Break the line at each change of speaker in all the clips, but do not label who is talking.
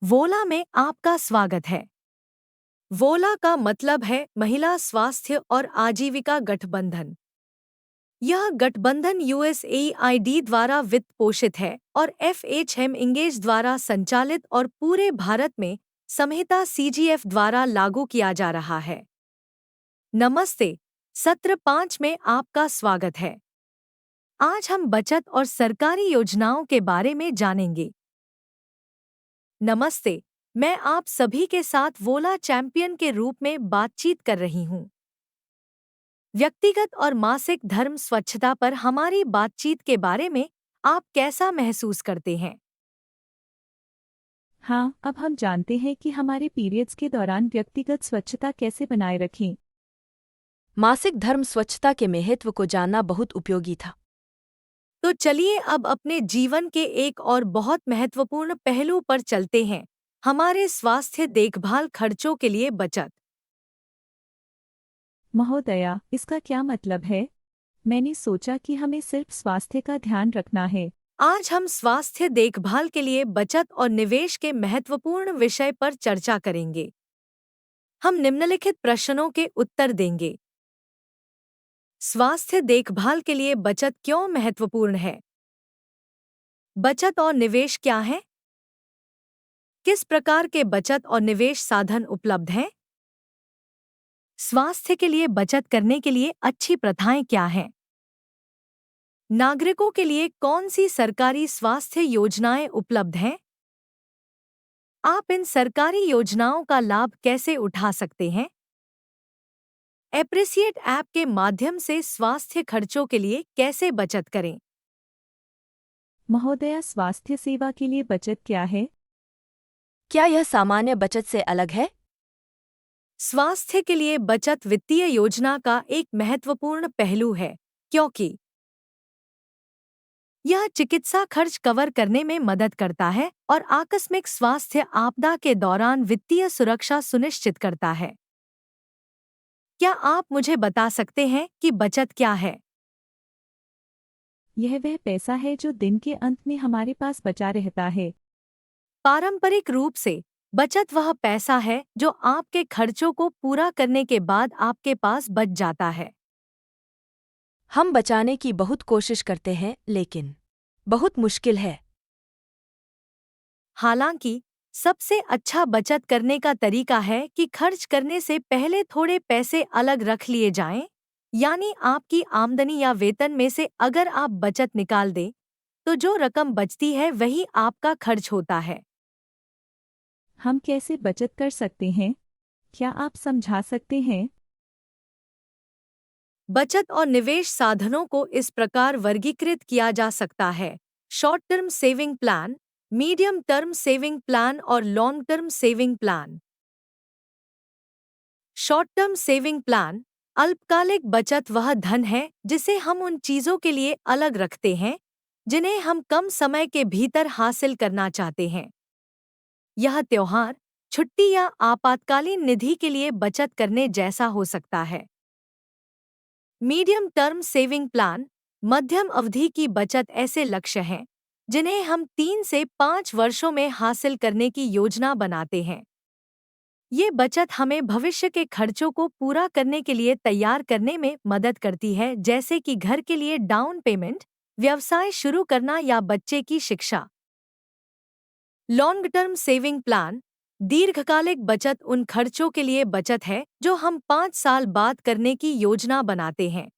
वोला में आपका स्वागत है। वोला का मतलब है महिला स्वास्थ्य और आजीविका गठबंधन। यह गठबंधन यूएसएआईडी द्वारा वित्त पोषित है और एफएचएम इंगेज द्वारा संचालित और पूरे भारत में संहिता सीजीएफ द्वारा लागू किया जा रहा है। नमस्ते, सत्र 5 में आपका स्वागत है। आज हम बचत और सरकारी योजनाओं के बारे में जानेंगे। नमस्ते, मैं आप सभी के साथ वोला चैंपियन के रूप में बातचीत कर रही हूँ। व्यक्तिगत और मासिक धर्म स्वच्छता पर हमारी बातचीत के बारे में आप कैसा महसूस करते हैं?
हाँ, अब हम जानते हैं कि हमारे पीरियड्स के दौरान व्यक्तिगत स्वच्छता कैसे बनाए रखें।
मासिक धर्म स्वच्छता के महत्व को जानना बहुत उपयोगी था।
तो चलिए अब अपने जीवन के एक और बहुत महत्वपूर्ण पहलू पर चलते हैं, हमारे स्वास्थ्य देखभाल खर्चों के लिए बचत।
महोदया, इसका क्या मतलब है? मैंने सोचा कि हमें सिर्फ स्वास्थ्य का ध्यान रखना है।
आज हम स्वास्थ्य देखभाल के लिए बचत और निवेश के महत्वपूर्ण विषय पर चर्चा करेंगे। हम निम्नलिखित प्रश्नों के उत्तर देंगे। स्वास्थ्य देखभाल के लिए बचत क्यों महत्वपूर्ण है? बचत और निवेश क्या है? किस प्रकार के बचत और निवेश साधन उपलब्ध हैं? स्वास्थ्य के लिए बचत करने के लिए अच्छी प्रथाएं क्या हैं? नागरिकों के लिए कौन सी सरकारी स्वास्थ्य योजनाएं उपलब्ध हैं? आप इन सरकारी योजनाओं का लाभ कैसे उठा सकते हैं? एप्रिसिएट ऐप के माध्यम से स्वास्थ्य खर्चों के लिए कैसे बचत करें?
महोदया, स्वास्थ्य सेवा के लिए बचत क्या है?
क्या यह सामान्य बचत से अलग है?
स्वास्थ्य के लिए बचत वित्तीय योजना का एक महत्वपूर्ण पहलू है, क्योंकि यह चिकित्सा खर्च कवर करने में मदद करता है और आकस्मिक स्वास्थ्य आपदा के दौरान वित्तीय सुरक्षा सुनिश्चित करता है। क्या आप मुझे बता सकते हैं कि बचत क्या है?
यह वह पैसा है जो दिन के अंत में हमारे पास बचा रहता है।
पारंपरिक रूप से बचत वह पैसा है जो आपके खर्चों को पूरा करने के बाद आपके पास बच जाता है।
हम बचाने की बहुत कोशिश करते हैं, लेकिन बहुत मुश्किल है।
हालांकि सबसे अच्छा बचत करने का तरीका है कि खर्च करने से पहले थोड़े पैसे अलग रख लिए जाएं, यानी आपकी आमदनी या वेतन में से अगर आप बचत निकाल दें, तो जो रकम बचती है वही आपका खर्च होता है।
हम कैसे बचत कर सकते हैं? क्या आप समझा सकते हैं?
बचत और निवेश साधनों को इस प्रकार वर्गीकृत किया जा सकता है: short term saving plan, medium term saving plan और long term saving plan. Short term saving plan अल्पकालिक बचत वह धन है जिसे हम उन चीजों के लिए अलग रखते हैं जिन्हें हम कम समय के भीतर हासिल करना चाहते हैं। यह त्योहार, छुट्टी या आपातकालीन निधि के लिए बचत करने जैसा हो सकता है। मीडियम टर्म सेविंग प्लान मध्यम अवधि की बचत ऐसे लक्ष्य हैं जिन्हें हम 3 से 5 वर्षों में हासिल करने की योजना बनाते हैं। ये बचत हमें भविष्य के खर्चों को पूरा करने के लिए तैयार करने में मदद करती है, जैसे कि घर के लिए डाउन पेमेंट, व्यवसाय शुरू करना या बच्चे की शिक्षा। लॉन्ग टर्म सेविंग प्लान दीर्घकालिक बचत उन खर्चों के लिए बचत है जो हम 5 साल बाद करने की योजना बनाते हैं।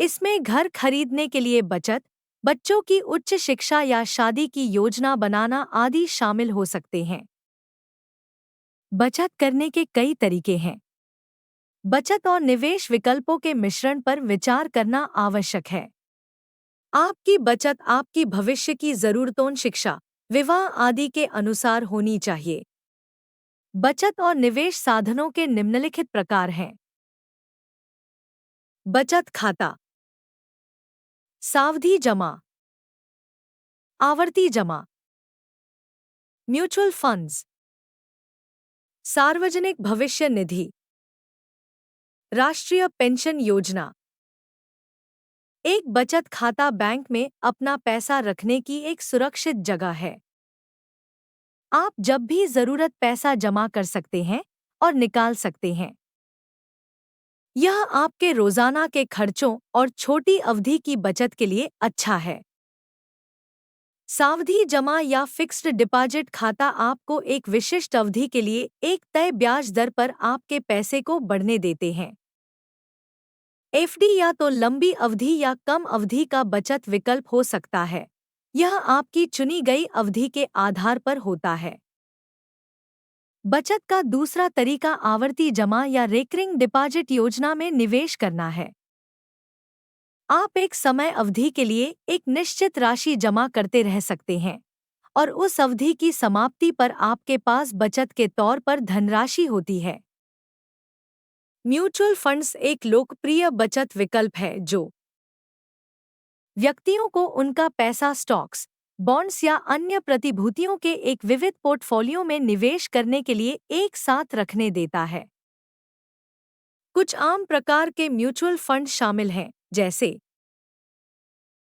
इसमें घर खरीदने के लिए बचत, बच्चों की उच्च शिक्षा या शादी की योजना बनाना आदि शामिल हो सकते हैं। बचत करने के कई तरीके हैं। बचत और निवेश विकल्पों के मिश्रण पर विचार करना आवश्यक है। आपकी बचत आपकी भविष्य की जरूरतों, शिक्षा, विवाह आदि के अनुसार होनी चाहिए। बचत और निवेश साधनों के निम्नलिखित प्रकार हैं: बचत खाता, सावधि जमा, आवर्ती जमा, म्यूचुअल फंड्स, सार्वजनिक भविष्य निधि, राष्ट्रीय पेंशन योजना। एक बचत खाता बैंक में अपना पैसा रखने की एक सुरक्षित जगह है। आप जब भी जरूरत पैसा जमा कर सकते हैं और निकाल सकते हैं। यह आपके रोजाना के खर्चों और छोटी अवधि की बचत के लिए अच्छा है। सावधि जमा या फिक्स्ड डिपॉजिट खाता आपको एक विशिष्ट अवधि के लिए एक तय ब्याज दर पर आपके पैसे को बढ़ने देते हैं। एफडी या तो लंबी अवधि या कम अवधि का बचत विकल्प हो सकता है। यह आपकी चुनी गई अवधि के आधार पर होता है। बचत का दूसरा तरीका आवर्ती जमा या रेकरिंग डिपॉजिट योजना में निवेश करना है। आप एक समय अवधि के लिए एक निश्चित राशि जमा करते रह सकते हैं और उस अवधि की समाप्ति पर आपके पास बचत के तौर पर धनराशि होती है। म्यूचुअल फंड्स एक लोकप्रिय बचत विकल्प है जो व्यक्तियों को उनका पैसा स्टॉक्स, बॉन्ड्स या अन्य प्रतिभूतियों के एक विविध पोर्टफोलियो में निवेश करने के लिए एक साथ रखने देता है। कुछ आम प्रकार के म्यूचुअल फंड शामिल हैं, जैसे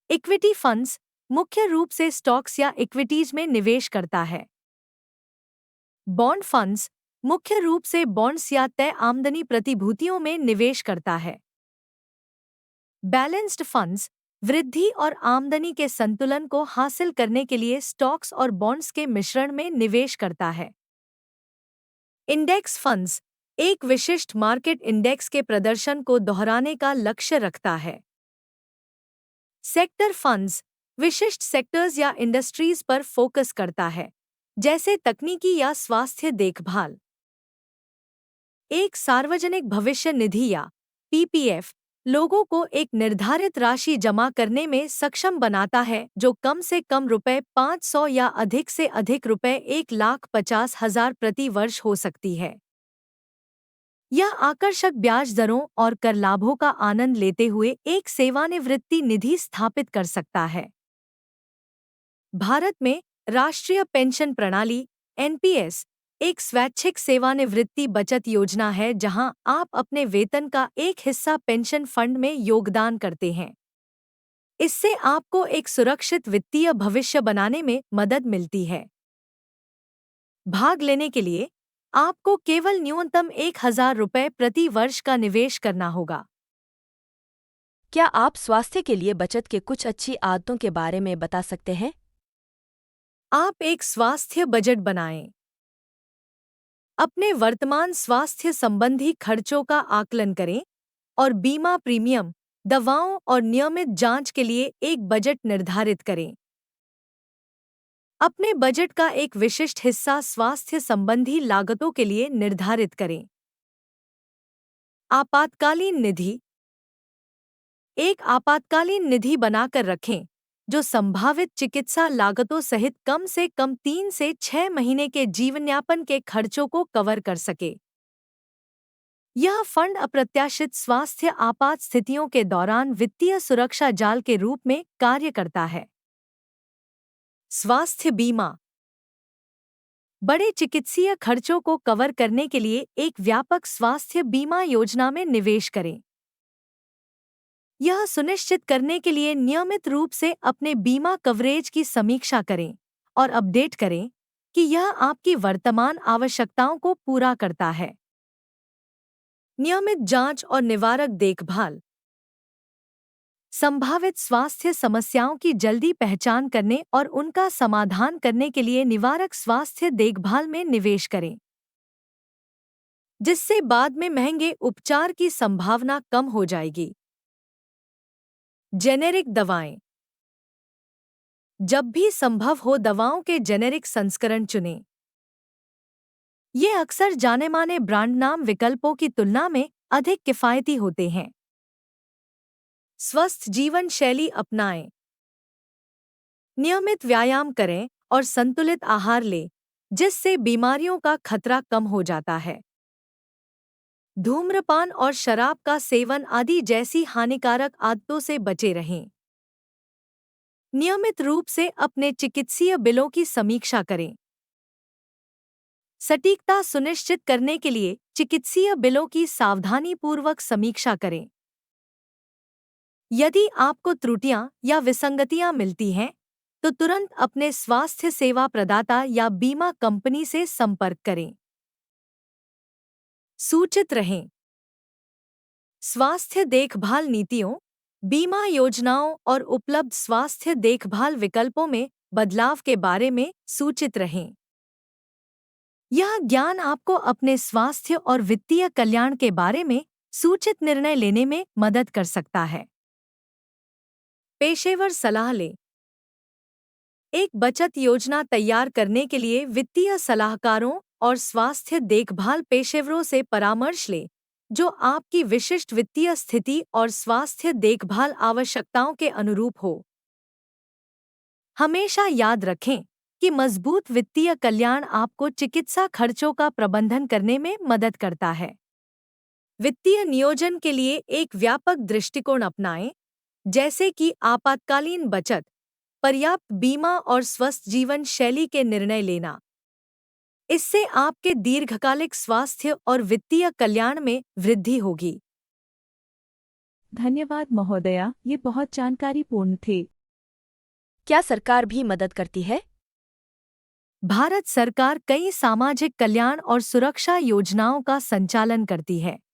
इक्विटी फंड्स, मुख्य रूप से स्टॉक्स या इक्विटीज में निवेश करता है। बॉन्ड फंड्स, मुख्य रूप से बॉन्ड्स या तय आमदनी प्रतिभूतियों में निवेश करता है। बैलेंस्ड फंड्स, वृद्धि और आमदनी के संतुलन को हासिल करने के लिए स्टॉक्स और बॉन्ड्स के मिश्रण में निवेश करता है। इंडेक्स फंड्स, एक विशिष्ट मार्केट इंडेक्स के प्रदर्शन को दोहराने का लक्ष्य रखता है। सेक्टर फंड्स, विशिष्ट सेक्टर्स या इंडस्ट्रीज पर फोकस करता है, जैसे तकनीकी या स्वास्थ्य देखभाल। एक सार्वजनिक भविष्य निधि या पीपीएफ लोगों को एक निर्धारित राशि जमा करने में सक्षम बनाता है जो कम से कम ₹500 या अधिक से अधिक ₹1,50,000 प्रति वर्ष हो सकती है। यह आकर्षक ब्याज दरों और कर लाभों का आनंद लेते हुए एक सेवानिवृत्ति निधि स्थापित कर सकता है। भारत में राष्ट्रीय पेंशन प्रणाली एनपीएस एक स्वैच्छिक सेवानिवृत्ति बचत योजना है जहां आप अपने वेतन का एक हिस्सा पेंशन फंड में योगदान करते हैं। इससे आपको एक सुरक्षित वित्तीय भविष्य बनाने में मदद मिलती है। भाग लेने के लिए आपको केवल न्यूनतम ₹1,000 प्रति वर्ष का निवेश करना होगा।
क्या आप स्वास्थ्य के लिए बचत के कुछ अच्छी आदतों के बारे में बता सकते हैं?
आप एक स्वास्थ्य बजट बनाएं। अपने वर्तमान स्वास्थ्य संबंधी खर्चों का आकलन करें और बीमा प्रीमियम, दवाओं और नियमित जांच के लिए एक बजट निर्धारित करें। अपने बजट का एक विशिष्ट हिस्सा स्वास्थ्य संबंधी लागतों के लिए निर्धारित करें। आपातकालीन निधि, एक आपातकालीन निधि बनाकर रखें जो संभावित चिकित्सा लागतों सहित कम से कम 3 से 6 महीने के जीवनयापन के खर्चों को कवर कर सके। यह फंड अप्रत्याशित स्वास्थ्य आपात स्थितियों के दौरान वित्तीय सुरक्षा जाल के रूप में कार्य करता है। स्वास्थ्य बीमा, बड़े चिकित्सीय खर्चों को कवर करने के लिए एक व्यापक स्वास्थ्य बीमा योजना में निवेश करें। यह सुनिश्चित करने के लिए नियमित रूप से अपने बीमा कवरेज की समीक्षा करें और अपडेट करें कि यह आपकी वर्तमान आवश्यकताओं को पूरा करता है। नियमित जांच और निवारक देखभाल, संभावित स्वास्थ्य समस्याओं की जल्दी पहचान करने और उनका समाधान करने के लिए निवारक स्वास्थ्य देखभाल में निवेश करें, जिससे बाद में महंगे उपचार की संभावना कम हो जाएगी। जेनेरिक दवाएं, जब भी संभव हो दवाओं के जेनेरिक संस्करण चुनें। ये अक्सर जाने-माने ब्रांड नाम विकल्पों की तुलना में अधिक किफ़ायती होते हैं। स्वस्थ जीवन शैली अपनाएं। नियमित व्यायाम करें और संतुलित आहार लें, जिससे बीमारियों का खतरा कम हो जाता है। धूम्रपान और शराब का सेवन आदि जैसी हानिकारक आदतों से बचे रहें। नियमित रूप से अपने चिकित्सीय बिलों की समीक्षा करें। सटीकता सुनिश्चित करने के लिए चिकित्सीय बिलों की सावधानीपूर्वक समीक्षा करें। यदि आपको त्रुटियां या विसंगतियां मिलती हैं, तो तुरंत अपने स्वास्थ्य सेवा प्रदाता या बीमा कंपनी से संपर्क करें। सूचित रहें। स्वास्थ्य देखभाल नीतियों, बीमा योजनाओं और उपलब्ध स्वास्थ्य देखभाल विकल्पों में बदलाव के बारे में सूचित रहें। यह ज्ञान आपको अपने स्वास्थ्य और वित्तीय कल्याण के बारे में सूचित निर्णय लेने में मदद कर सकता है। पेशेवर सलाह लें। एक बचत योजना तैयार करने के लिए वित्तीय सलाहकारों और स्वास्थ्य देखभाल पेशेवरों से परामर्श लें, जो आपकी विशिष्ट वित्तीय स्थिति और स्वास्थ्य देखभाल आवश्यकताओं के अनुरूप हो। हमेशा याद रखें कि मजबूत वित्तीय कल्याण आपको चिकित्सा खर्चों का प्रबंधन करने में मदद करता है। वित्तीय नियोजन के लिए एक व्यापक दृष्टिकोण अपनाएं, जैसे कि आपातकालीन बचत, पर्याप्त बीमा और स्वस्थ जीवन शैली के निर्णय लेना। इससे आपके दीर्घकालिक स्वास्थ्य और वित्तीय कल्याण में वृद्धि होगी।
धन्यवाद महोदया, ये बहुत जानकारीपूर्ण थे।
क्या सरकार भी मदद करती है?
भारत सरकार कई सामाजिक कल्याण और सुरक्षा योजनाओं का संचालन करती है,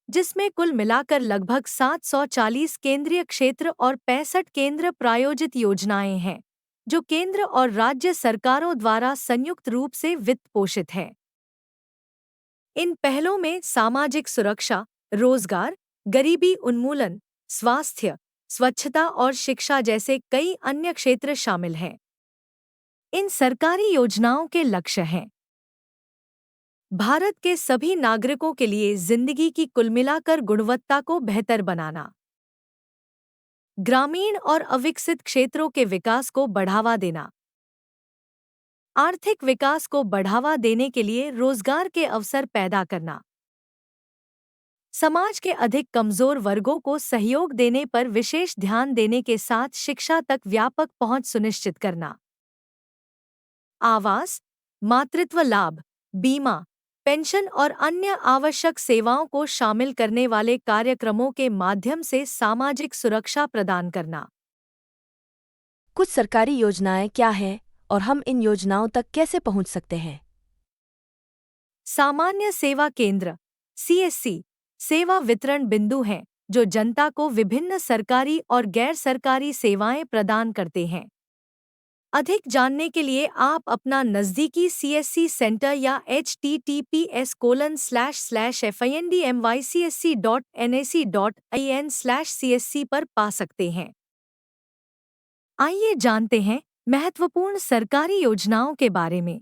जिसमें कुल मिलाकर लगभग 740 केंद्रीय क्षेत्र और 65 केंद्र प्रायोजित योजनाएं हैं, जो केंद्र और राज्य सरकारों द्वारा संयुक्त रूप से वित्त पोषित है। इन पहलों में सामाजिक सुरक्षा, रोजगार, गरीबी उन्मूलन, स्वास्थ्य, स्वच्छता और शिक्षा जैसे कई अन्य क्षेत्र शामिल हैं। इन सरकारी योजनाओं के लक्ष्य हैं भारत के सभी नागरिकों के लिए जिंदगी की कुल मिलाकर गुणवत्ता को बेहतर बनाना, ग्रामीण और अविकसित क्षेत्रों के विकास को बढ़ावा देना, आर्थिक विकास को बढ़ावा देने के लिए रोजगार के अवसर पैदा करना, समाज के अधिक कमजोर वर्गों को सहयोग देने पर विशेष ध्यान देने के साथ शिक्षा तक व्यापक पहुंच सुनिश्चित करना, आवास, मातृत्व लाभ, बीमा, पेंशन और अन्य आवश्यक सेवाओं को शामिल करने वाले कार्यक्रमों के माध्यम से सामाजिक सुरक्षा प्रदान करना।
कुछ सरकारी योजनाएं क्या हैं और हम इन योजनाओं तक कैसे पहुंच सकते हैं?
सामान्य सेवा केंद्र (CSC) सेवा वितरण बिंदु हैं, जो जनता को विभिन्न सरकारी और गैर सरकारी सेवाएं प्रदान करते हैं। अधिक जानने के लिए आप अपना नज़दीकी CSC सेंटर या https://findmycsc.nac.in/csc पर पा सकते हैं। आइए जानते हैं महत्वपूर्ण सरकारी योजनाओं के बारे में।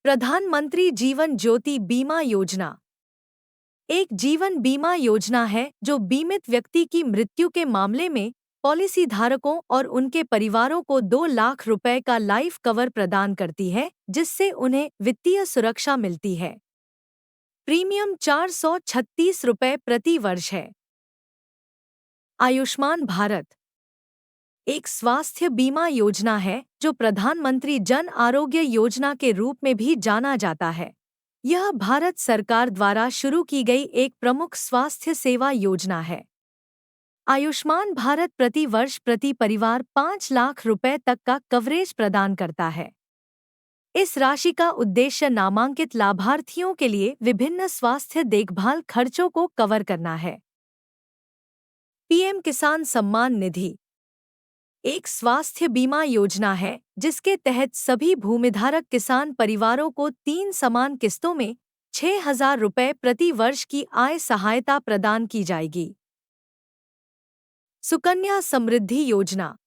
प्रधानमंत्री जीवन ज्योति बीमा योजना एक जीवन बीमा योजना है जो बीमित व्यक्ति की मृत्यु के मामले में पॉलिसी धारकों और उनके परिवारों को 2 लाख रुपए का लाइफ कवर प्रदान करती है, जिससे उन्हें वित्तीय सुरक्षा मिलती है। प्रीमियम 436 रुपए प्रति वर्ष है। आयुष्मान भारत एक स्वास्थ्य बीमा योजना है जो प्रधानमंत्री जन आरोग्य योजना के रूप में भी जाना जाता है। यह भारत सरकार द्वारा शुरू की गई एक प्रमुख स्वास्थ्य सेवा योजना है। आयुष्मान भारत प्रति वर्ष प्रति परिवार 5 लाख रुपए तक का कवरेज प्रदान करता है। इस राशि का उद्देश्य नामांकित लाभार्थियों के लिए विभिन्न स्वास्थ्य देखभाल खर्चों को कवर करना है। पीएम किसान सम्मान निधि एक स्वास्थ्य बीमा योजना है जिसके तहत सभी भूमिधारक किसान परिवारों को 3 समान किस्तों में 6,000 रुपए प्रति वर्ष की आय सहायता प्रदान की जाएगी। सुकन्या समृद्धि योजना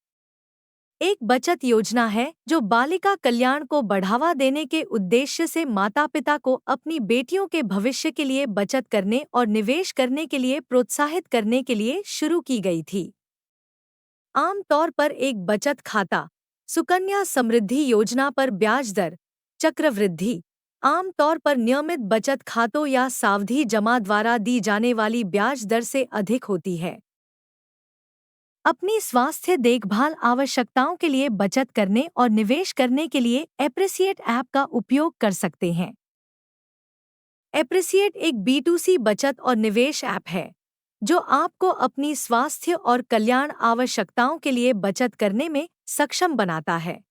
एक बचत योजना है जो बालिका कल्याण को बढ़ावा देने के उद्देश्य से माता-पिता को अपनी बेटियों के भविष्य के लिए बचत करने और निवेश करने के लिए प्रोत्साहित करने के लिए शुरू की गई थी। आम तौर पर एक बचत खाता, सुकन्या समृद्धि योजना पर ब्याज दर, चक्रवृद्धि, आम तौर पर नियमित बचत खातों या सावधि जमा द्वारा दी जाने वाली ब्याज दर से अधिक होती है। अपनी स्वास्थ्य देखभाल आवश्यकताओं के लिए बचत करने और निवेश करने के लिए एप्रिसिएट ऐप का उपयोग कर सकते हैं। एप्रिसिएट एक B2C बचत और निवेश ऐप है जो आपको अपनी स्वास्थ्य और कल्याण आवश्यकताओं के लिए बचत करने में सक्षम बनाता है।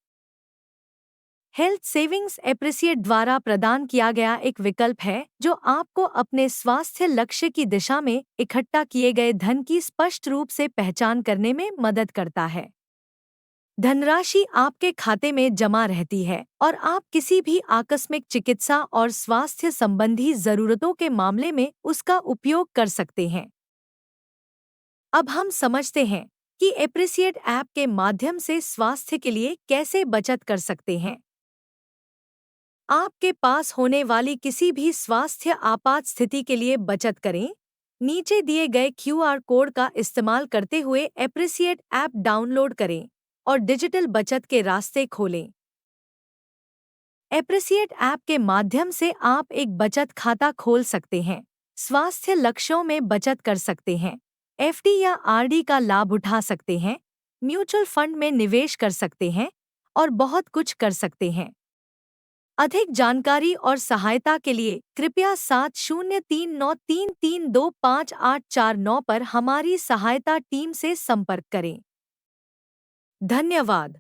हेल्थ सेविंग्स एप्रिसिएट द्वारा प्रदान किया गया एक विकल्प है जो आपको अपने स्वास्थ्य लक्ष्य की दिशा में इकट्ठा किए गए धन की स्पष्ट रूप से पहचान करने में मदद करता है। धनराशि आपके खाते में जमा रहती है और आप किसी भी आकस्मिक चिकित्सा और स्वास्थ्य संबंधी जरूरतों के मामले में उसका उपयोग कर सकते हैं। अब हम समझते हैं कि एप्रिसिएट ऐप के माध्यम से स्वास्थ्य के लिए कैसे बचत कर सकते हैं। आपके पास होने वाली किसी भी स्वास्थ्य आपात स्थिति के लिए बचत करें। नीचे दिए गए क्यूआर कोड का इस्तेमाल करते हुए एप्रिसिएट ऐप डाउनलोड करें और डिजिटल बचत के रास्ते खोलें। एप्रिसिएट ऐप के माध्यम से आप एक बचत खाता खोल सकते हैं, स्वास्थ्य लक्ष्यों में बचत कर सकते हैं, एफडी या आरडी का लाभ उठा सकते हैं, म्यूचुअल फंड में निवेश कर सकते हैं और बहुत कुछ कर सकते हैं। अधिक जानकारी और सहायता के लिए कृपया 703933258849 पर हमारी सहायता टीम से संपर्क करें। धन्यवाद।